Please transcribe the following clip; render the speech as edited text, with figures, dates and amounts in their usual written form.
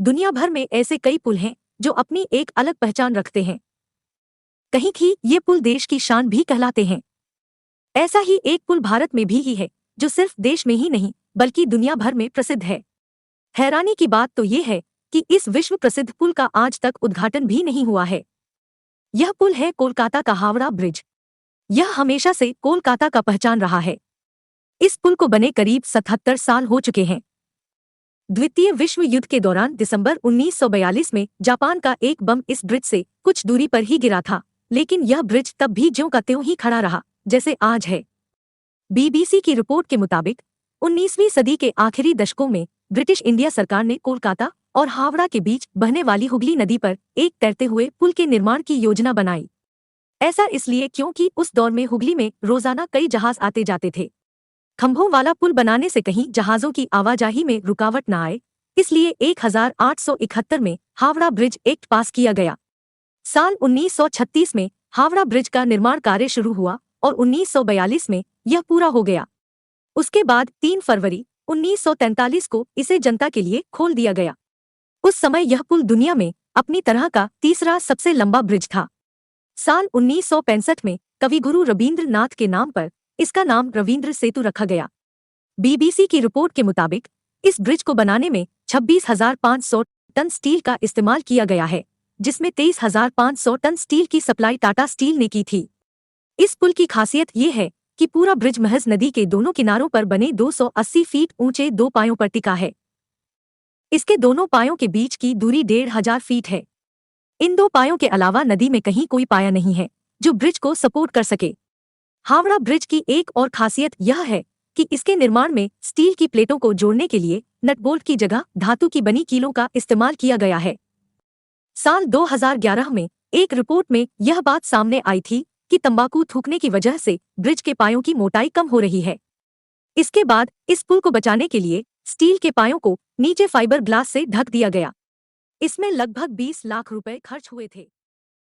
दुनिया भर में ऐसे कई पुल हैं जो अपनी एक अलग पहचान रखते हैं। कहीं की ये पुल देश की शान भी कहलाते हैं। ऐसा ही एक पुल भारत में भी ही है जो सिर्फ देश में ही नहीं बल्कि दुनिया भर में प्रसिद्ध है। हैरानी की बात तो ये है कि इस विश्व प्रसिद्ध पुल का आज तक उद्घाटन भी नहीं हुआ है। यह पुल है कोलकाता का हावड़ा ब्रिज। यह हमेशा से कोलकाता का पहचान रहा है। इस पुल को बने करीब 77 साल हो चुके हैं। द्वितीय विश्व युद्ध के दौरान दिसंबर 1942 में जापान का एक बम इस ब्रिज से कुछ दूरी पर ही गिरा था, लेकिन यह ब्रिज तब भी ज्यों का त्यों ही खड़ा रहा जैसे आज है। बीबीसी की रिपोर्ट के मुताबिक 19वीं सदी के आखिरी दशकों में ब्रिटिश इंडिया सरकार ने कोलकाता और हावड़ा के बीच बहने वाली हुगली नदी पर एक तैरते हुए पुल के निर्माण की योजना बनाई। ऐसा इसलिए क्योंकि उस दौर में हुगली में रोजाना कई जहाज आते जाते थे। खंभों वाला पुल बनाने से कहीं जहाजों की आवाजाही में रुकावट न आए, इसलिए 1871 में हावड़ा ब्रिज एक्ट पास किया गया। साल 1936 में हावड़ा ब्रिज का निर्माण कार्य शुरू हुआ और 1942 में यह पूरा हो गया। उसके बाद 3 फरवरी 1943 को इसे जनता के लिए खोल दिया गया। उस समय यह पुल दुनिया में अपनी तरह का तीसरा सबसे लंबा ब्रिज था। साल 1965 में कविगुरु रवींद्रनाथ के नाम पर इसका नाम रवींद्र सेतु रखा गया। बीबीसी की रिपोर्ट के मुताबिक इस ब्रिज को बनाने में 26,500 टन स्टील का इस्तेमाल किया गया है, जिसमें 23,500 टन स्टील की सप्लाई टाटा स्टील ने की थी। इस पुल की खासियत ये है कि पूरा ब्रिज महज नदी के दोनों किनारों पर बने 280 फीट ऊंचे 2 पायों पर टिका है। इसके दोनों पायों के बीच की दूरी 1,500 फीट है। इन 2 पायों के अलावा नदी में कहीं कोई पाया नहीं है जो ब्रिज को सपोर्ट कर सके। हावड़ा ब्रिज की एक और खासियत यह है कि इसके निर्माण में स्टील की प्लेटों को जोड़ने के लिए नट बोल्ट की जगह धातु की बनी कीलों का इस्तेमाल किया गया है। साल 2011 में एक रिपोर्ट में यह बात सामने आई थी कि तंबाकू थूकने की वजह से ब्रिज के पायों की मोटाई कम हो रही है। इसके बाद इस पुल को बचाने के लिए स्टील के पायों को नीचे फाइबर ग्लास से ढक दिया गया। इसमें लगभग 20 लाख रुपए खर्च हुए थे।